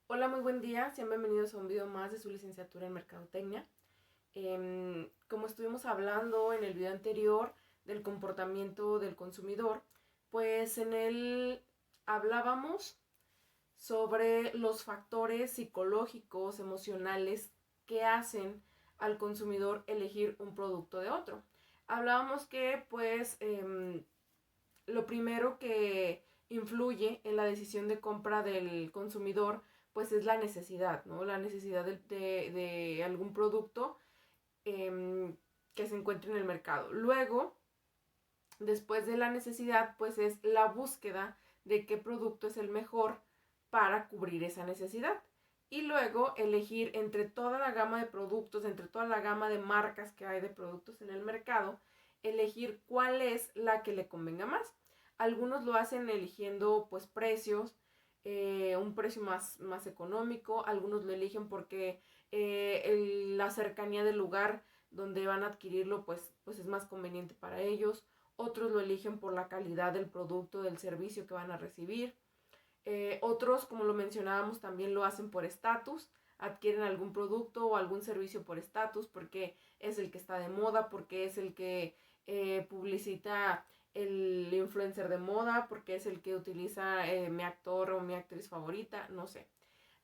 Hola, muy buen día. Sean bienvenidos a un video más de su licenciatura en Mercadotecnia. Como estuvimos hablando en el video anterior del comportamiento del consumidor, pues en él hablábamos sobre los factores psicológicos, emocionales que hacen al consumidor elegir un producto de otro. Hablábamos que pues lo primero que influye en la decisión de compra del consumidor pues es la necesidad, ¿no? La necesidad de algún producto que se encuentre en el mercado. Luego, después de la necesidad, pues es la búsqueda de qué producto es el mejor para cubrir esa necesidad. Y luego elegir entre toda la gama de productos, entre toda la gama de marcas que hay de productos en el mercado, elegir cuál es la que le convenga más. Algunos lo hacen eligiendo pues precios, un precio más económico. Algunos lo eligen porque la cercanía del lugar donde van a adquirirlo pues es más conveniente para ellos. Otros lo eligen por la calidad del producto, del servicio que van a recibir. Otros, como lo mencionábamos, también lo hacen por estatus, adquieren algún producto o algún servicio por estatus porque es el que está de moda, porque es el que publicita el influencer de moda, porque es el que utiliza mi actor o mi actriz favorita, no sé.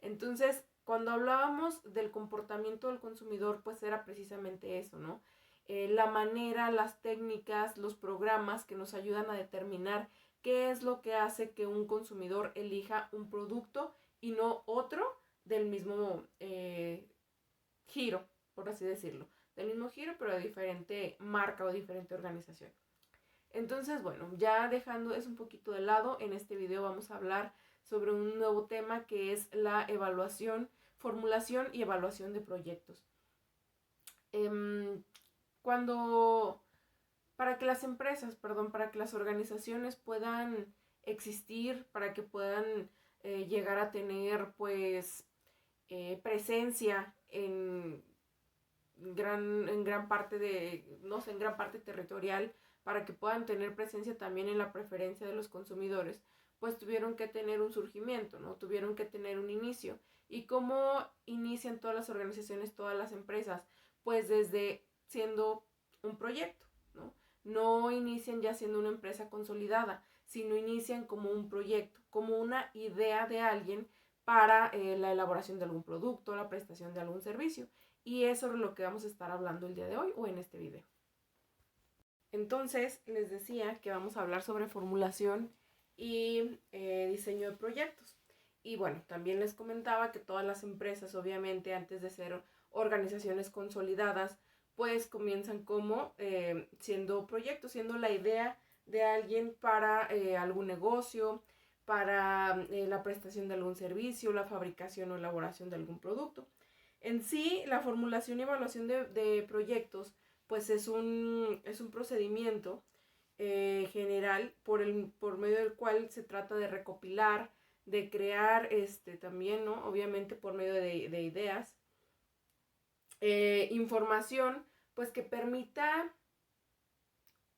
Entonces, cuando hablábamos del comportamiento del consumidor, pues era precisamente eso, ¿no? La manera, las técnicas, los programas que nos ayudan a determinar qué es lo que hace que un consumidor elija un producto y no otro del mismo giro, por así decirlo. Del mismo giro, pero de diferente marca o diferente organización. Entonces, bueno, ya dejando eso un poquito de lado, en este video vamos a hablar sobre un nuevo tema que es la evaluación, formulación y evaluación de proyectos. Cuando, para que las empresas, perdón, para que las organizaciones puedan existir, para que puedan llegar a tener pues presencia en gran parte de, no sé, en gran parte territorial, para que puedan tener presencia también en la preferencia de los consumidores, pues tuvieron que tener un surgimiento, ¿no? Tuvieron que tener un inicio. ¿Y cómo inician todas las organizaciones, todas las empresas? Pues desde siendo un proyecto, ¿no? No inician ya siendo una empresa consolidada, sino inician como un proyecto, como una idea de alguien para la elaboración de algún producto, la prestación de algún servicio. Y eso es lo que vamos a estar hablando el día de hoy o en este video. Entonces, les decía que vamos a hablar sobre formulación y diseño de proyectos. Y bueno, también les comentaba que todas las empresas, obviamente, antes de ser organizaciones consolidadas, pues comienzan como siendo proyectos, siendo la idea de alguien para algún negocio, para la prestación de algún servicio, la fabricación o elaboración de algún producto. En sí, la formulación y evaluación de proyectos pues es un procedimiento general por medio del cual se trata de recopilar, de crear también, ¿no? Obviamente por medio de ideas, información pues que permita,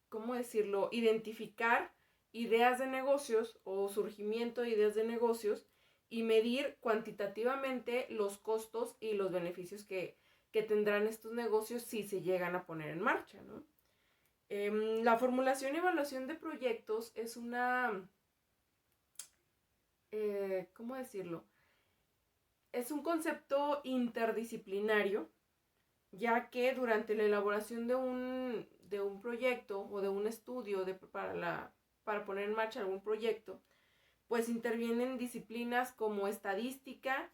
¿cómo decirlo?, identificar ideas de negocios o surgimiento de ideas de negocios y medir cuantitativamente los costos y los beneficios que tendrán estos negocios si se llegan a poner en marcha, ¿no? La formulación y evaluación de proyectos es una, ¿cómo decirlo? Es un concepto interdisciplinario, ya que durante la elaboración de un proyecto o de un estudio para poner en marcha algún proyecto, pues intervienen disciplinas como estadística,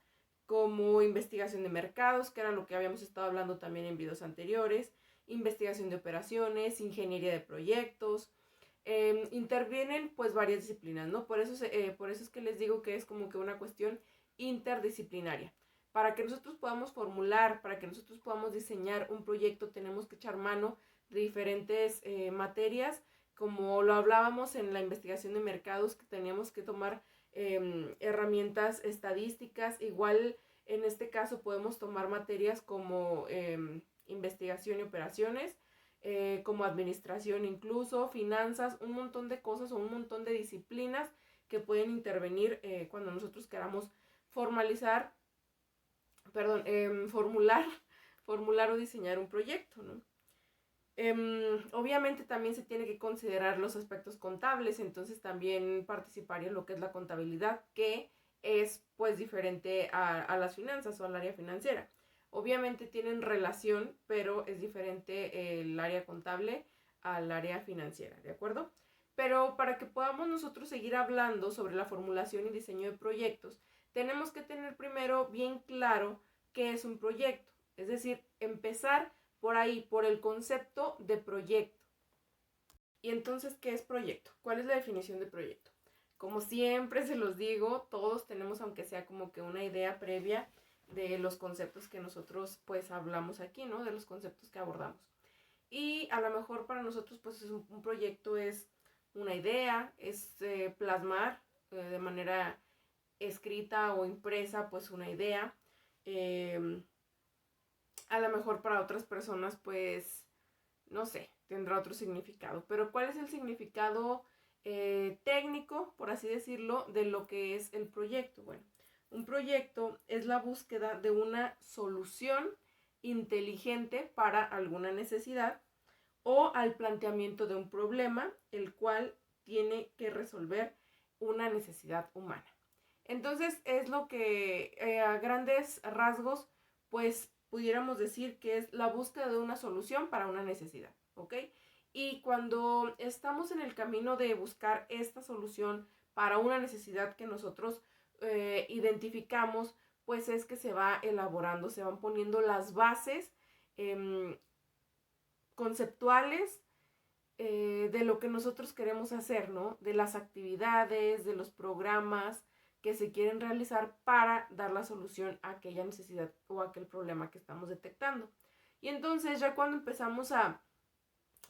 como investigación de mercados, que era lo que habíamos estado hablando también en videos anteriores, investigación de operaciones, ingeniería de proyectos, intervienen pues varias disciplinas, ¿no? Por eso es que les digo que es como que una cuestión interdisciplinaria. Para que nosotros podamos formular, para que nosotros podamos diseñar un proyecto, tenemos que echar mano de diferentes materias, como lo hablábamos en la investigación de mercados, que teníamos que tomar herramientas estadísticas. Igual en este caso podemos tomar materias como investigación y operaciones, como administración incluso, finanzas, un montón de cosas o un montón de disciplinas que pueden intervenir cuando nosotros queramos formalizar, perdón, formular, formular o diseñar un proyecto, ¿no? Obviamente también se tiene que considerar los aspectos contables, entonces también participaría en lo que es la contabilidad, que es pues diferente a las finanzas o al área financiera. Obviamente tienen relación, pero es diferente el área contable al área financiera, ¿de acuerdo? Pero para que podamos nosotros seguir hablando sobre la formulación y diseño de proyectos, tenemos que tener primero bien claro qué es un proyecto, es decir, empezar por ahí, por el concepto de proyecto. Y entonces, ¿qué es proyecto? ¿Cuál es la definición de proyecto? Como siempre se los digo, todos tenemos aunque sea como que una idea previa de los conceptos que nosotros pues hablamos aquí, ¿no? De los conceptos que abordamos. Y a lo mejor para nosotros pues un proyecto es una idea, es plasmar de manera escrita o impresa pues una idea. A lo mejor para otras personas pues no sé, tendrá otro significado. Pero ¿cuál es el significado técnico, por así decirlo, de lo que es el proyecto? Bueno, un proyecto es la búsqueda de una solución inteligente para alguna necesidad o al planteamiento de un problema, el cual tiene que resolver una necesidad humana. Entonces es lo que a grandes rasgos pues pudiéramos decir que es la búsqueda de una solución para una necesidad, ¿ok? Y cuando estamos en el camino de buscar esta solución para una necesidad que nosotros identificamos, pues es que se va elaborando, se van poniendo las bases conceptuales de lo que nosotros queremos hacer, ¿no? De las actividades, de los programas que se quieren realizar para dar la solución a aquella necesidad o a aquel problema que estamos detectando. Y entonces ya cuando empezamos a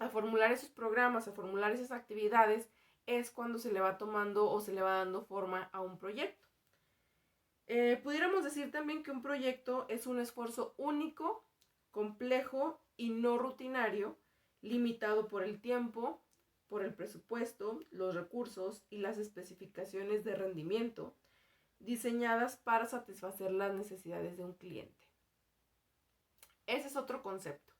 formular esos programas, a formular esas actividades, es cuando se le va tomando o se le va dando forma a un proyecto. Pudiéramos decir también que un proyecto es un esfuerzo único, complejo y no rutinario, limitado por el tiempo, por el presupuesto, los recursos y las especificaciones de rendimiento, diseñadas para satisfacer las necesidades de un cliente. Ese es otro concepto.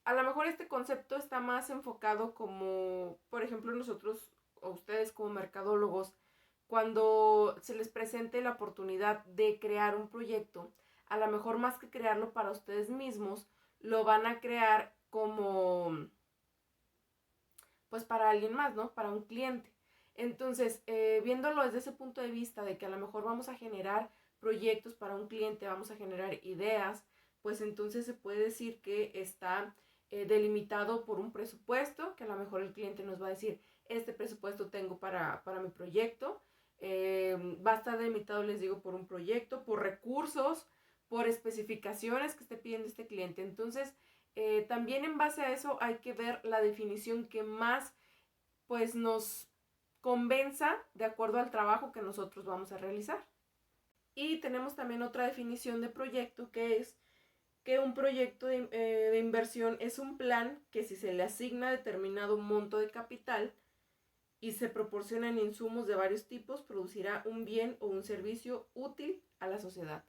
A lo mejor este concepto está más enfocado como, por ejemplo, nosotros o ustedes como mercadólogos, cuando se les presente la oportunidad de crear un proyecto, a lo mejor más que crearlo para ustedes mismos, lo van a crear como, pues para alguien más, ¿no? Para un cliente. Entonces, viéndolo desde ese punto de vista de que a lo mejor vamos a generar proyectos para un cliente, vamos a generar ideas, pues entonces se puede decir que está delimitado por un presupuesto, que a lo mejor el cliente nos va a decir, este presupuesto tengo para mi proyecto, va a estar delimitado, les digo, por un proyecto, por recursos, por especificaciones que esté pidiendo este cliente. Entonces, también en base a eso hay que ver la definición que más pues nos convenza de acuerdo al trabajo que nosotros vamos a realizar. Y tenemos también otra definición de proyecto que es que un proyecto de inversión es un plan que si se le asigna determinado monto de capital y se proporcionan insumos de varios tipos, producirá un bien o un servicio útil a la sociedad.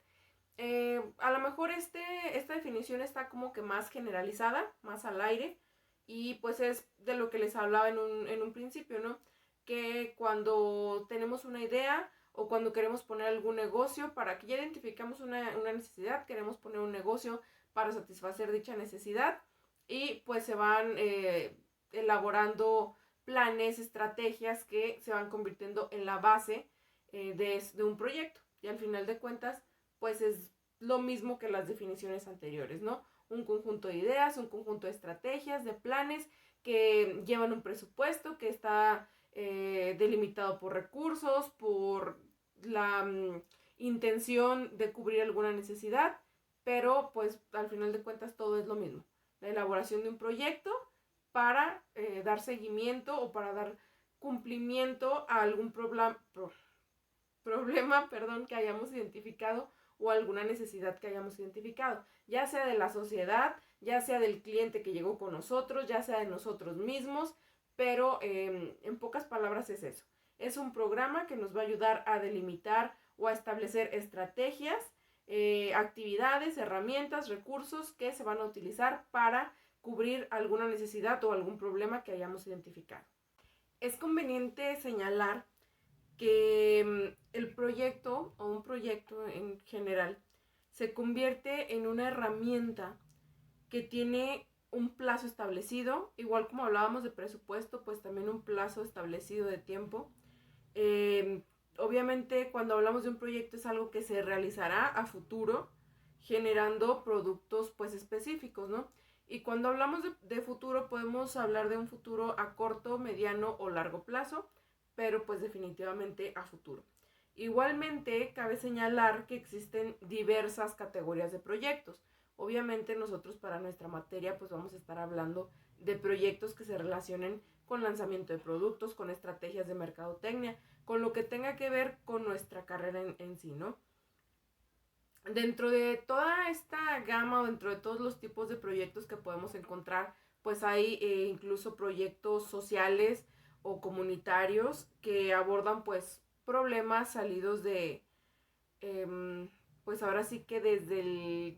A lo mejor esta definición está como que más generalizada, más al aire, y pues es de lo que les hablaba en un principio, ¿no? Que cuando tenemos una idea o cuando queremos poner algún negocio, para que ya identificamos una necesidad, queremos poner un negocio para satisfacer dicha necesidad y pues se van elaborando planes, estrategias que se van convirtiendo en la base de un proyecto. Y al final de cuentas, pues es lo mismo que las definiciones anteriores, ¿no? Un conjunto de ideas, un conjunto de estrategias, de planes que llevan un presupuesto que está delimitado por recursos, por la intención de cubrir alguna necesidad, pero pues al final de cuentas todo es lo mismo. La elaboración de un proyecto para dar seguimiento o para dar cumplimiento a algún problema que hayamos identificado o alguna necesidad que hayamos identificado, ya sea de la sociedad, ya sea del cliente que llegó con nosotros, ya sea de nosotros mismos, pero en pocas palabras es eso. Es un programa que nos va a ayudar a delimitar o a establecer estrategias, actividades, herramientas, recursos que se van a utilizar para cubrir alguna necesidad o algún problema que hayamos identificado. Es conveniente señalar que el proyecto o un proyecto en general se convierte en una herramienta que tiene un plazo establecido, igual como hablábamos de presupuesto, pues también un plazo establecido de tiempo. Obviamente cuando hablamos de un proyecto es algo que se realizará a futuro, generando productos pues específicos, ¿no? Y cuando hablamos de futuro podemos hablar de un futuro a corto, mediano o largo plazo, pero pues definitivamente a futuro. Igualmente cabe señalar que existen diversas categorías de proyectos. Obviamente nosotros para nuestra materia pues vamos a estar hablando de proyectos que se relacionen con lanzamiento de productos, con estrategias de mercadotecnia, con lo que tenga que ver con nuestra carrera en sí, ¿no? Dentro de toda esta gama o dentro de todos los tipos de proyectos que podemos encontrar, pues hay incluso proyectos sociales o comunitarios que abordan pues problemas salidos de, pues ahora sí que desde el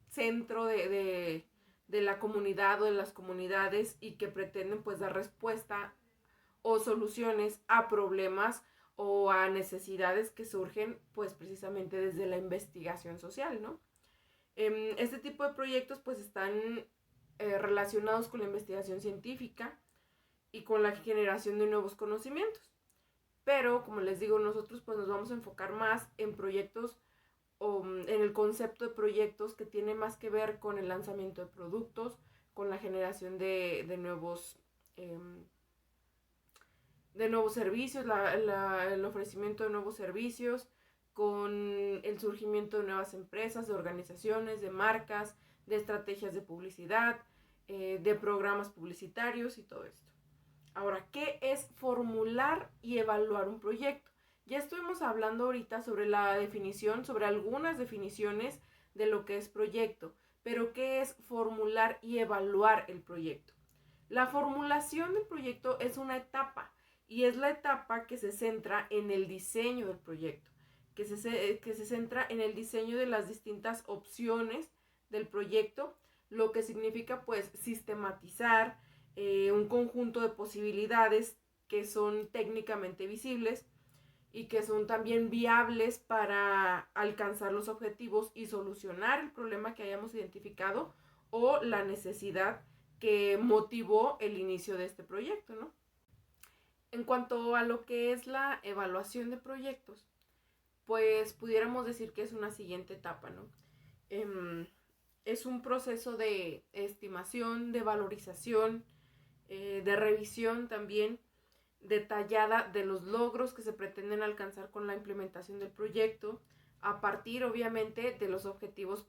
centro de la comunidad o de las comunidades y que pretenden pues dar respuesta o soluciones a problemas o a necesidades que surgen pues precisamente desde la investigación social, ¿no? Este tipo de proyectos pues están relacionados con la investigación científica y con la generación de nuevos conocimientos. Pero, como les digo, nosotros pues nos vamos a enfocar más en proyectos o en el concepto de proyectos que tiene más que ver con el lanzamiento de productos, con la generación de nuevos servicios, el ofrecimiento de nuevos servicios, con el surgimiento de nuevas empresas, de organizaciones, de marcas, de estrategias de publicidad, de programas publicitarios y todo esto. Ahora, ¿qué es formular y evaluar un proyecto? Ya estuvimos hablando ahorita sobre la definición, sobre algunas definiciones de lo que es proyecto, pero ¿qué es formular y evaluar el proyecto? La formulación del proyecto es una etapa y es la etapa que se centra en el diseño del proyecto, que se centra en el diseño de las distintas opciones del proyecto, lo que significa pues sistematizar un conjunto de posibilidades que son técnicamente visibles y que son también viables para alcanzar los objetivos y solucionar el problema que hayamos identificado o la necesidad que motivó el inicio de este proyecto, ¿no? En cuanto a lo que es la evaluación de proyectos, pues pudiéramos decir que es una siguiente etapa, ¿no? Es un proceso de estimación, de valorización, de revisión también detallada de los logros que se pretenden alcanzar con la implementación del proyecto, a partir obviamente de los objetivos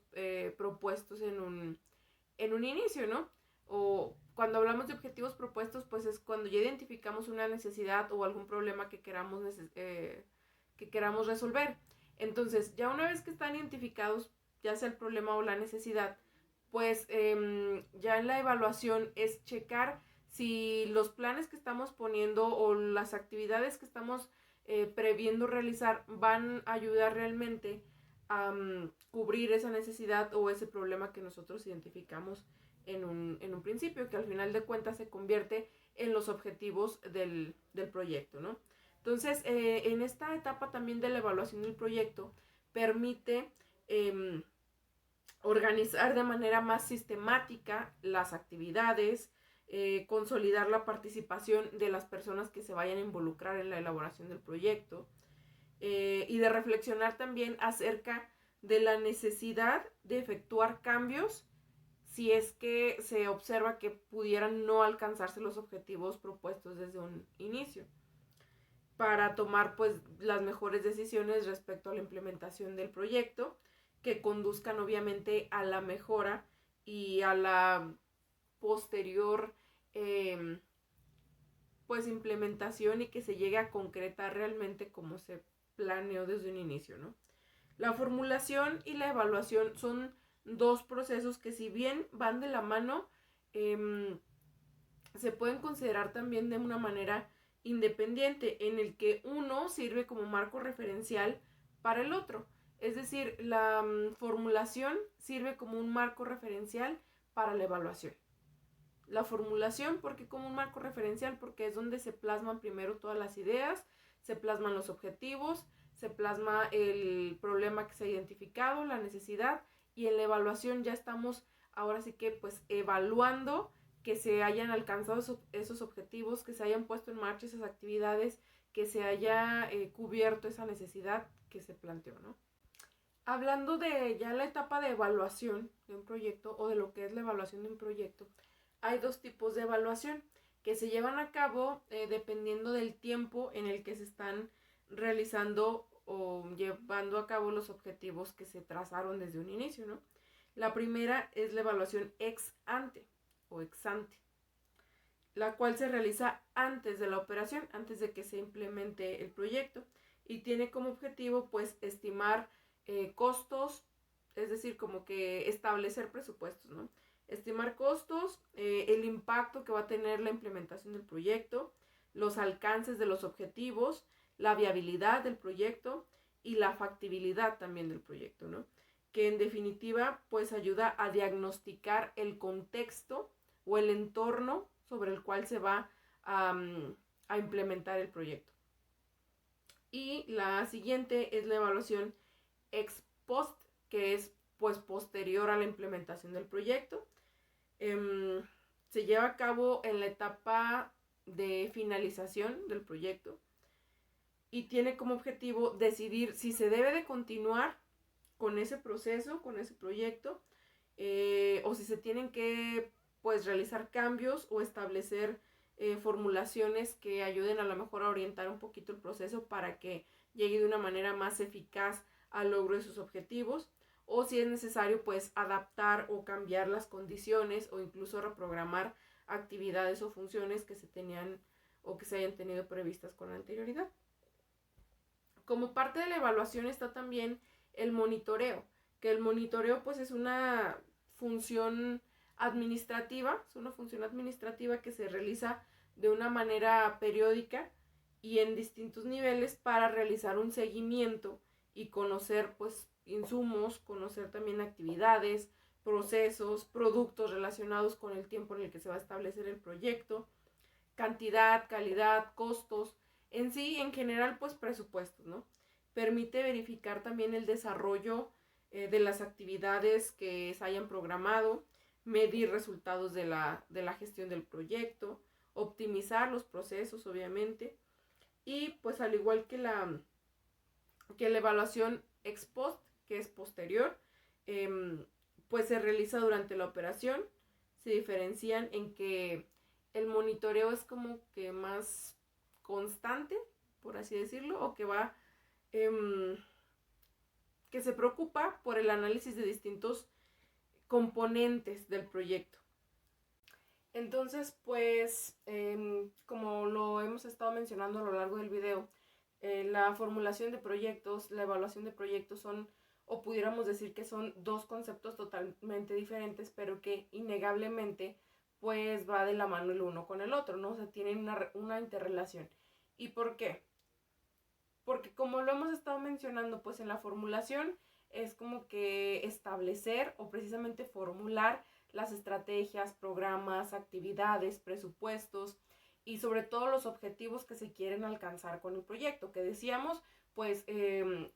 propuestos en un inicio, ¿no? O cuando hablamos de objetivos propuestos, pues es cuando ya identificamos una necesidad o algún problema que queramos resolver. Entonces, ya una vez que están identificados, ya sea el problema o la necesidad, pues ya en la evaluación es checar si los planes que estamos poniendo o las actividades que estamos previendo realizar van a ayudar realmente a cubrir esa necesidad o ese problema que nosotros identificamos en un principio, que al final de cuentas se convierte en los objetivos del proyecto, ¿no? Entonces, en esta etapa también de la evaluación del proyecto, permite organizar de manera más sistemática las actividades, consolidar la participación de las personas que se vayan a involucrar en la elaboración del proyecto y de reflexionar también acerca de la necesidad de efectuar cambios si es que se observa que pudieran no alcanzarse los objetivos propuestos desde un inicio, para tomar pues las mejores decisiones respecto a la implementación del proyecto que conduzcan obviamente a la mejora y a la posterior pues implementación y que se llegue a concretar realmente como se planeó desde un inicio, ¿no? La formulación y la evaluación son dos procesos que si bien van de la mano, se pueden considerar también de una manera independiente en el que uno sirve como marco referencial para el otro. Es decir, la formulación sirve como un marco referencial para la evaluación. La formulación, porque como un marco referencial, porque es donde se plasman primero todas las ideas, se plasman los objetivos, se plasma el problema que se ha identificado, la necesidad, y en la evaluación ya estamos ahora sí que pues evaluando que se hayan alcanzado esos objetivos, que se hayan puesto en marcha esas actividades, que se haya cubierto esa necesidad que se planteó, ¿no? Hablando de ya la etapa de evaluación de un proyecto o de lo que es la evaluación de un proyecto, hay dos tipos de evaluación que se llevan a cabo dependiendo del tiempo en el que se están realizando o llevando a cabo los objetivos que se trazaron desde un inicio, ¿no? La primera es la evaluación ex ante o ex ante, la cual se realiza antes de la operación, antes de que se implemente el proyecto, y tiene como objetivo pues estimar costos, es decir, como que establecer presupuestos, ¿no? Estimar costos, el impacto que va a tener la implementación del proyecto, los alcances de los objetivos, la viabilidad del proyecto y la factibilidad también del proyecto, ¿no? Que en definitiva pues ayuda a diagnosticar el contexto o el entorno sobre el cual se va a implementar el proyecto. Y la siguiente es la evaluación ex post, que es pues posterior a la implementación del proyecto. Se lleva a cabo en la etapa de finalización del proyecto y tiene como objetivo decidir si se debe de continuar con ese proceso, con ese proyecto, o si se tienen que pues realizar cambios o establecer formulaciones que ayuden a lo mejor a orientar un poquito el proceso para que llegue de una manera más eficaz al logro de sus objetivos, o si es necesario pues adaptar o cambiar las condiciones o incluso reprogramar actividades o funciones que se tenían o que se hayan tenido previstas con anterioridad. Como parte de la evaluación está también el monitoreo, que el monitoreo pues es una función administrativa, que se realiza de una manera periódica y en distintos niveles para realizar un seguimiento y conocer pues insumos, conocer también actividades, procesos, productos relacionados con el tiempo en el que se va a establecer el proyecto, cantidad, calidad, costos, en sí, en general, pues presupuestos, ¿no? Permite verificar también el desarrollo de las actividades que se hayan programado, medir resultados de la gestión del proyecto, optimizar los procesos, obviamente, y pues al igual que la evaluación ex post, que es posterior, pues se realiza durante la operación. Se diferencian en que el monitoreo es como que más constante, por así decirlo, o que va, que se preocupa por el análisis de distintos componentes del proyecto. Entonces, pues, como lo hemos estado mencionando a lo largo del video, la formulación de proyectos, la evaluación de proyectos son, o pudiéramos decir que son dos conceptos totalmente diferentes, pero que innegablemente pues va de la mano el uno con el otro, ¿no? O sea, tienen una interrelación. ¿Y por qué? Porque como lo hemos estado mencionando, pues en la formulación es como que establecer o precisamente formular las estrategias, programas, actividades, presupuestos y sobre todo los objetivos que se quieren alcanzar con el proyecto, que decíamos, pues el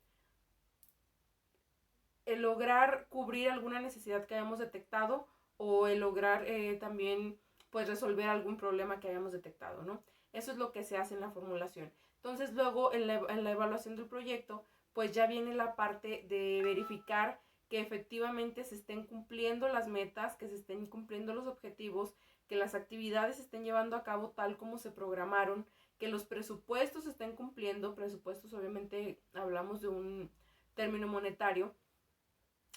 lograr cubrir alguna necesidad que hayamos detectado o el lograr también pues resolver algún problema que hayamos detectado, ¿no? Eso es lo que se hace en la formulación. Entonces luego en la evaluación del proyecto pues ya viene la parte de verificar que efectivamente se estén cumpliendo las metas, que se estén cumpliendo los objetivos, que las actividades se estén llevando a cabo tal como se programaron, que los presupuestos se estén cumpliendo. Presupuestos obviamente hablamos de un término monetario,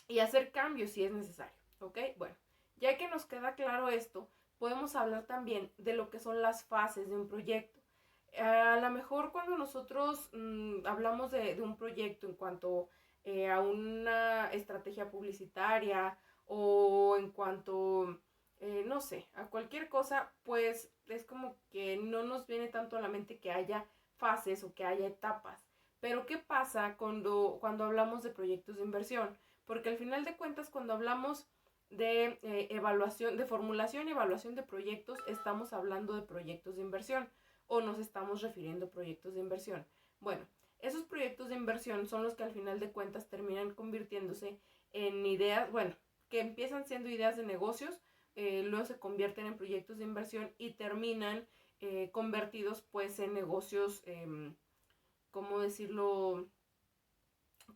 y hacer cambios si es necesario, ¿ok? Bueno, ya que nos queda claro esto, podemos hablar también de lo que son las fases de un proyecto. A lo mejor cuando nosotros hablamos de un proyecto en cuanto a una estrategia publicitaria o en cuanto no sé, a cualquier cosa, pues es como que no nos viene tanto a la mente que haya fases o que haya etapas. Pero ¿qué pasa cuando hablamos de proyectos de inversión? Porque al final de cuentas, cuando hablamos de evaluación, de formulación y evaluación de proyectos, estamos hablando de proyectos de inversión o nos estamos refiriendo a proyectos de inversión. Bueno, esos proyectos de inversión son los que al final de cuentas terminan convirtiéndose en ideas, bueno, que empiezan siendo ideas de negocios, luego se convierten en proyectos de inversión y terminan convertidos pues en negocios, ¿cómo decirlo?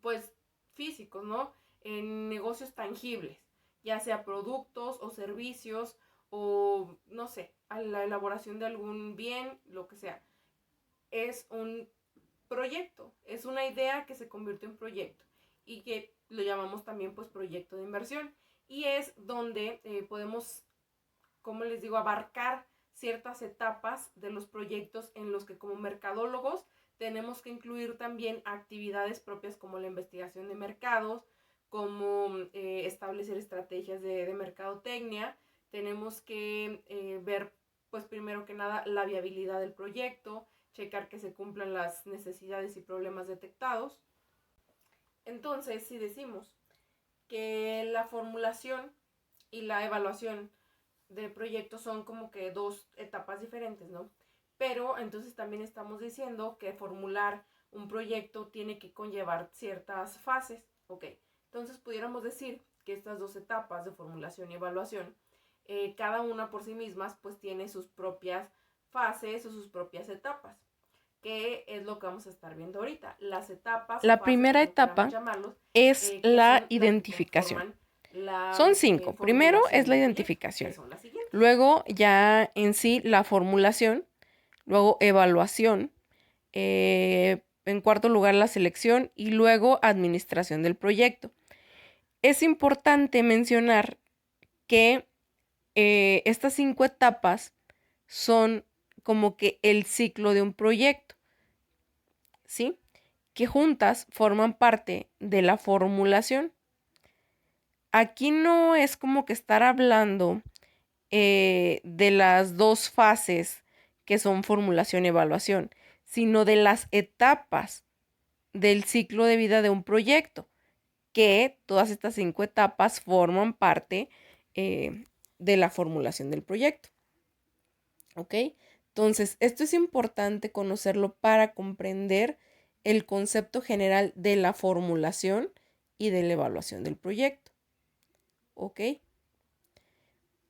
Pues físicos, ¿no? En negocios tangibles, ya sea productos o servicios o, no sé, a la elaboración de algún bien, lo que sea. Es un proyecto, es una idea que se convirtió en proyecto y que lo llamamos también pues proyecto de inversión. Y es donde podemos, como les digo, abarcar ciertas etapas de los proyectos en los que como mercadólogos tenemos que incluir también actividades propias como la investigación de mercados, como establecer estrategias de mercadotecnia. Tenemos que ver, pues primero que nada, la viabilidad del proyecto, checar que se cumplan las necesidades y problemas detectados. Entonces, si decimos que la formulación y la evaluación de proyectos son como que dos etapas diferentes, ¿no? Pero entonces también estamos diciendo que formular un proyecto tiene que conllevar ciertas fases, ¿ok? Entonces pudiéramos decir que estas dos etapas de formulación y evaluación, cada una por sí mismas, pues tiene sus propias fases o sus propias etapas, que es lo que vamos a estar viendo ahorita. Las etapas o La fases, primera como queramos etapa llamarlos, es que la son las que identificación. conforman la Son 5. Primero es formulación la del proyecto, que identificación. son las siguientes. Luego ya en sí la formulación. Luego evaluación. En cuarto lugar la selección y luego administración del proyecto. Es importante mencionar que estas 5 etapas son como que el ciclo de un proyecto, ¿sí? Que juntas forman parte de la formulación. Aquí no es como que estar hablando de las dos fases que son formulación y evaluación, sino de las etapas del ciclo de vida de un proyecto, que todas estas 5 etapas forman parte de la formulación del proyecto. ¿Ok? Entonces, esto es importante conocerlo para comprender el concepto general de la formulación y de la evaluación del proyecto. ¿Ok?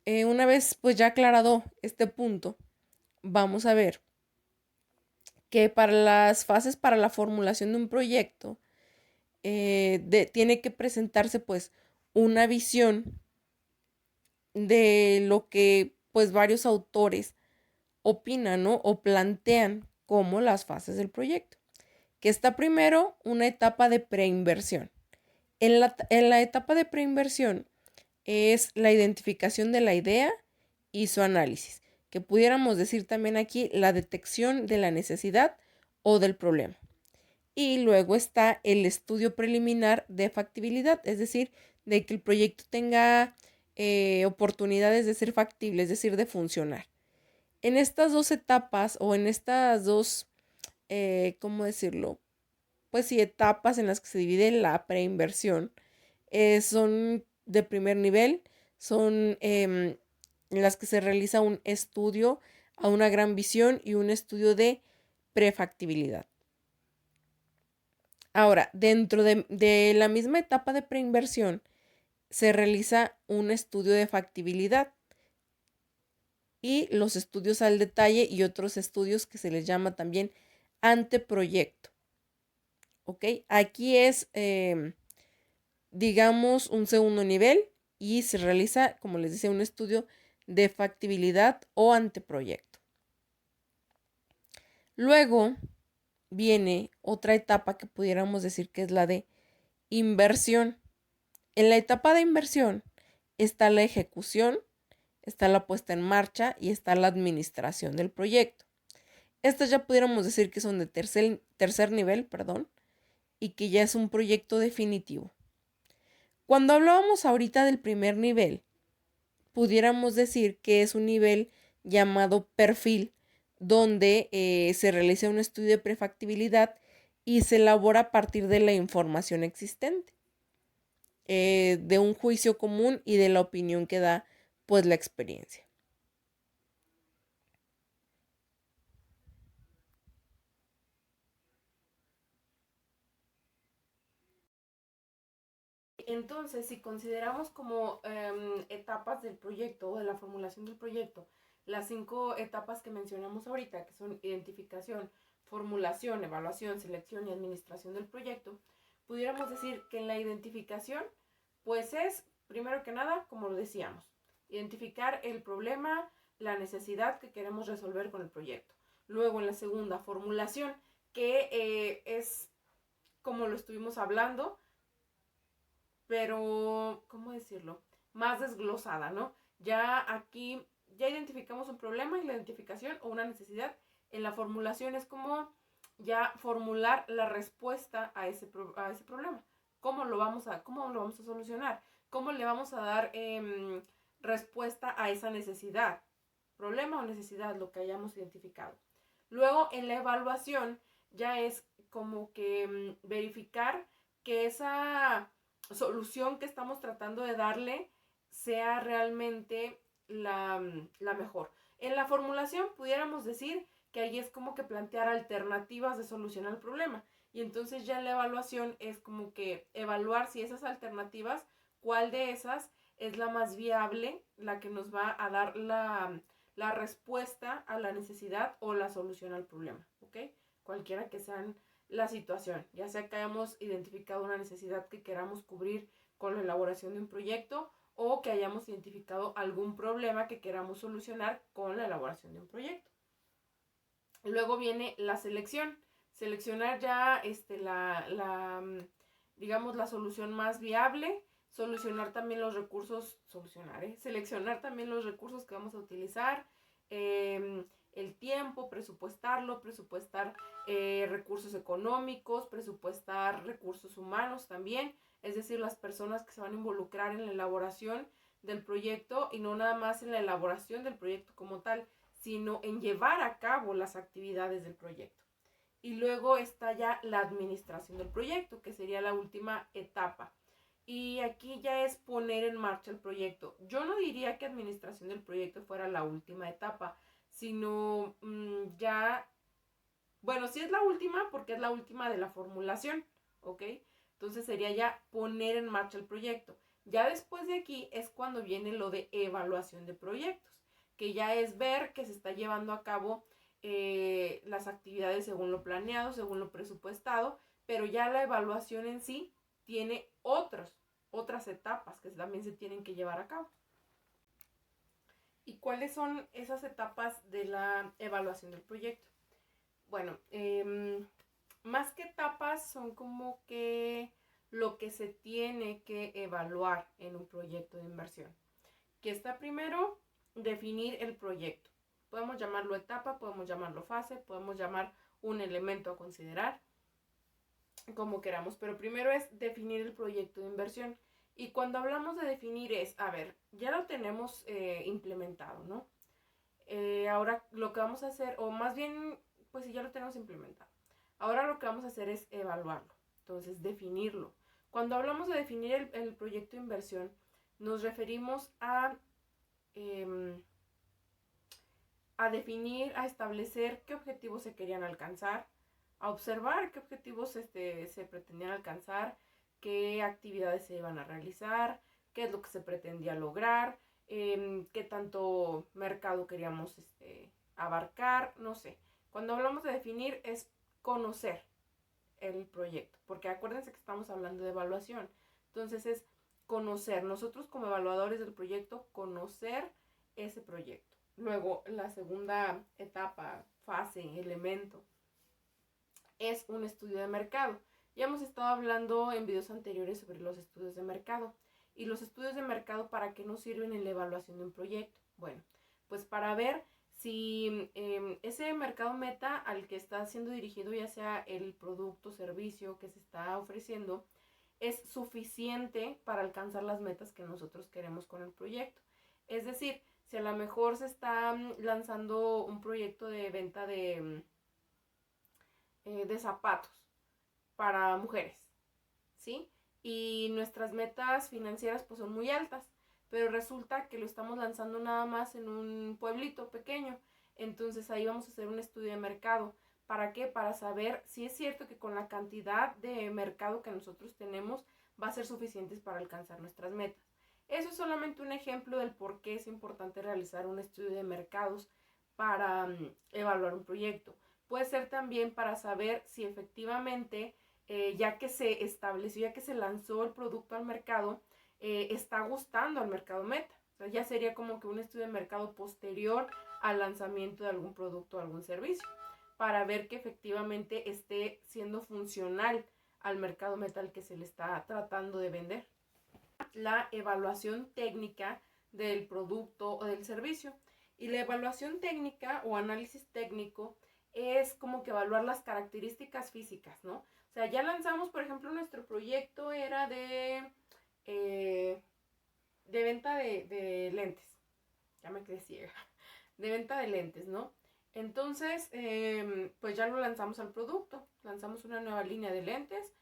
Una vez pues ya aclarado este punto, vamos a ver que para las fases para la formulación de un proyecto tiene que presentarse pues una visión de lo que pues varios autores opinan, ¿no? O plantean como las fases del proyecto. Que está primero una etapa de preinversión. En la etapa de preinversión es la identificación de la idea y su análisis, que pudiéramos decir también aquí la detección de la necesidad o del problema. Y luego está el estudio preliminar de factibilidad, es decir, de que el proyecto tenga oportunidades de ser factible, es decir, de funcionar. En estas dos etapas o en estas dos, ¿cómo decirlo? Pues sí, etapas en las que se divide la preinversión, son de primer nivel, son en las que se realiza un estudio a una gran visión y un estudio de prefactibilidad. Ahora, dentro de la misma etapa de preinversión, se realiza un estudio de factibilidad y los estudios al detalle y otros estudios que se les llama también anteproyecto. ¿Ok? Aquí es, digamos, un segundo nivel y se realiza, como les decía, un estudio de factibilidad o anteproyecto. Luego viene otra etapa que pudiéramos decir que es la de inversión. En la etapa de inversión está la ejecución, está la puesta en marcha y está la administración del proyecto. Estas ya pudiéramos decir que son de tercer nivel, perdón, y que ya es un proyecto definitivo. Cuando hablábamos ahorita del primer nivel, pudiéramos decir que es un nivel llamado perfil, donde se realiza un estudio de prefactibilidad y se elabora a partir de la información existente, de un juicio común y de la opinión que da pues la experiencia. Entonces, si consideramos como etapas del proyecto o de la formulación del proyecto, las 5 etapas que mencionamos ahorita, que son identificación, formulación, evaluación, selección y administración del proyecto, pudiéramos decir que en la identificación, pues es, primero que nada, como lo decíamos, identificar el problema, la necesidad que queremos resolver con el proyecto. Luego, en la segunda, formulación, que es como lo estuvimos hablando, pero, ¿cómo decirlo? Más desglosada, ¿no? Ya aquí, ya identificamos un problema en la identificación o una necesidad. En la formulación es como ya formular la respuesta a ese problema. ¿Cómo lo vamos a solucionar? ¿Cómo le vamos a dar respuesta a esa necesidad? Problema o necesidad, lo que hayamos identificado. Luego, en la evaluación, ya es como que verificar que esa solución que estamos tratando de darle sea realmente la mejor. En la formulación pudiéramos decir que ahí es como que plantear alternativas de solución al problema. Y entonces ya en la evaluación es como que evaluar si esas alternativas, cuál de esas es la más viable, la que nos va a dar la respuesta a la necesidad o la solución al problema, ¿ok? Cualquiera que sean la situación, ya sea que hayamos identificado una necesidad que queramos cubrir con la elaboración de un proyecto o que hayamos identificado algún problema que queramos solucionar con la elaboración de un proyecto. Luego viene la selección, seleccionar ya digamos, la solución más viable, solucionar también los recursos, seleccionar también los recursos que vamos a utilizar, el tiempo, presupuestar recursos económicos, presupuestar recursos humanos también, es decir, las personas que se van a involucrar en la elaboración del proyecto y no nada más en la elaboración del proyecto como tal, sino en llevar a cabo las actividades del proyecto. Y luego está ya la administración del proyecto, que sería la última etapa. Y aquí ya es poner en marcha el proyecto. Yo no diría que administración del proyecto fuera la última etapa, sino ya, bueno, sí es la última porque es la última de la formulación, ¿ok? Entonces sería ya poner en marcha el proyecto. Ya después de aquí es cuando viene lo de evaluación de proyectos, que ya es ver que se está llevando a cabo las actividades según lo planeado, según lo presupuestado, pero ya la evaluación en sí tiene otras etapas que también se tienen que llevar a cabo. ¿Y cuáles son esas etapas de la evaluación del proyecto? Bueno, más que etapas son como que lo que se tiene que evaluar en un proyecto de inversión. Que está primero, definir el proyecto. Podemos llamarlo etapa, podemos llamarlo fase, podemos llamar un elemento a considerar, como queramos, pero primero es definir el proyecto de inversión. Y cuando hablamos de definir es, a ver, ya lo tenemos implementado, ¿no? Ahora lo que vamos a hacer, o más bien, pues sí, ya lo tenemos implementado. Ahora lo que vamos a hacer es evaluarlo, entonces definirlo. Cuando hablamos de definir el proyecto de inversión, nos referimos a definir, a establecer qué objetivos se querían alcanzar, a observar qué objetivos se pretendían alcanzar, qué actividades se iban a realizar, qué es lo que se pretendía lograr, qué tanto mercado queríamos abarcar, no sé. Cuando hablamos de definir es conocer el proyecto, porque acuérdense que estamos hablando de evaluación. Entonces es conocer, nosotros como evaluadores del proyecto, conocer ese proyecto. Luego, la segunda etapa, fase, elemento, es un estudio de mercado. Ya hemos estado hablando en videos anteriores sobre los estudios de mercado. ¿Y los estudios de mercado para qué nos sirven en la evaluación de un proyecto? Bueno, pues para ver si ese mercado meta al que está siendo dirigido, ya sea el producto o servicio que se está ofreciendo, es suficiente para alcanzar las metas que nosotros queremos con el proyecto. Es decir, si a lo mejor se está lanzando un proyecto de venta de zapatos para mujeres, ¿sí? Y nuestras metas financieras pues son muy altas, pero resulta que lo estamos lanzando nada más en un pueblito pequeño. Entonces ahí vamos a hacer un estudio de mercado. ¿Para qué? Para saber si es cierto que con la cantidad de mercado que nosotros tenemos va a ser suficiente para alcanzar nuestras metas. Eso es solamente un ejemplo del por qué es importante realizar un estudio de mercados para evaluar un proyecto. Puede ser también para saber si efectivamente, ya que se estableció, ya que se lanzó el producto al mercado, está gustando al mercado meta. O sea, ya sería como que un estudio de mercado posterior al lanzamiento de algún producto o algún servicio, para ver que efectivamente esté siendo funcional al mercado meta al que se le está tratando de vender. La evaluación técnica del producto o del servicio. Y la evaluación técnica o análisis técnico es como que evaluar las características físicas, ¿no? O sea, ya lanzamos, por ejemplo, nuestro proyecto era de venta de lentes. Ya me quedé ciega. De venta de lentes, ¿no? Entonces, pues ya lo lanzamos al producto. Lanzamos una nueva línea de lentes,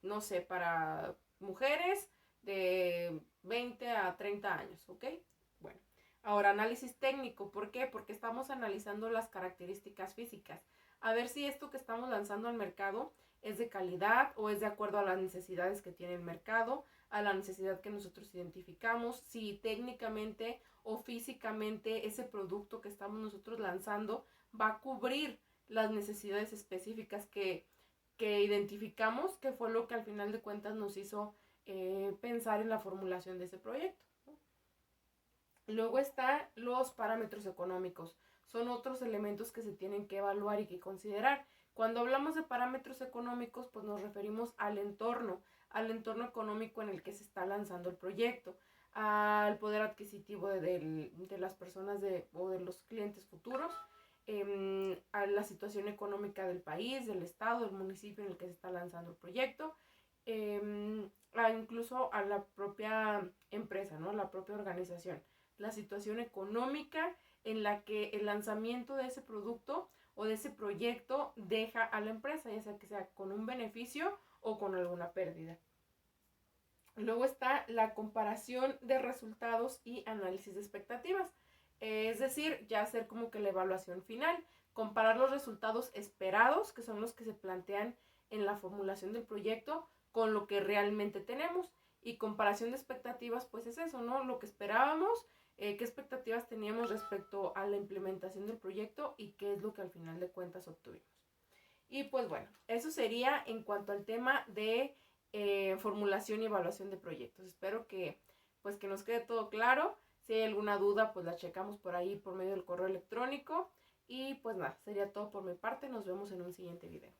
no sé, para mujeres de 20 a 30 años, ¿ok? Bueno, ahora análisis técnico. ¿Por qué? Porque estamos analizando las características físicas. A ver si esto que estamos lanzando al mercado es de calidad o es de acuerdo a las necesidades que tiene el mercado, a la necesidad que nosotros identificamos, si técnicamente o físicamente ese producto que estamos nosotros lanzando va a cubrir las necesidades específicas que identificamos, que fue lo que al final de cuentas nos hizo pensar en la formulación de ese proyecto. Luego están los parámetros económicos. Son otros elementos que se tienen que evaluar y que considerar. Cuando hablamos de parámetros económicos, pues nos referimos al entorno económico en el que se está lanzando el proyecto, al poder adquisitivo de las personas o de los clientes futuros, a la situación económica del país, del estado, del municipio en el que se está lanzando el proyecto, incluso a la propia empresa, ¿no? La propia organización, la situación económica en la que el lanzamiento de ese producto o de ese proyecto deja a la empresa, ya sea que sea con un beneficio o con alguna pérdida. Luego está la comparación de resultados y análisis de expectativas. Es decir, ya hacer como que la evaluación final, comparar los resultados esperados, que son los que se plantean en la formulación del proyecto, con lo que realmente tenemos. Y comparación de expectativas, pues es eso, ¿no? Lo que esperábamos, qué expectativas teníamos respecto a la implementación del proyecto y qué es lo que al final de cuentas obtuvimos. Y pues bueno, eso sería en cuanto al tema de formulación y evaluación de proyectos. Espero que pues que nos quede todo claro. Si hay alguna duda, pues la checamos por ahí por medio del correo electrónico. Y pues nada, sería todo por mi parte. Nos vemos en un siguiente video.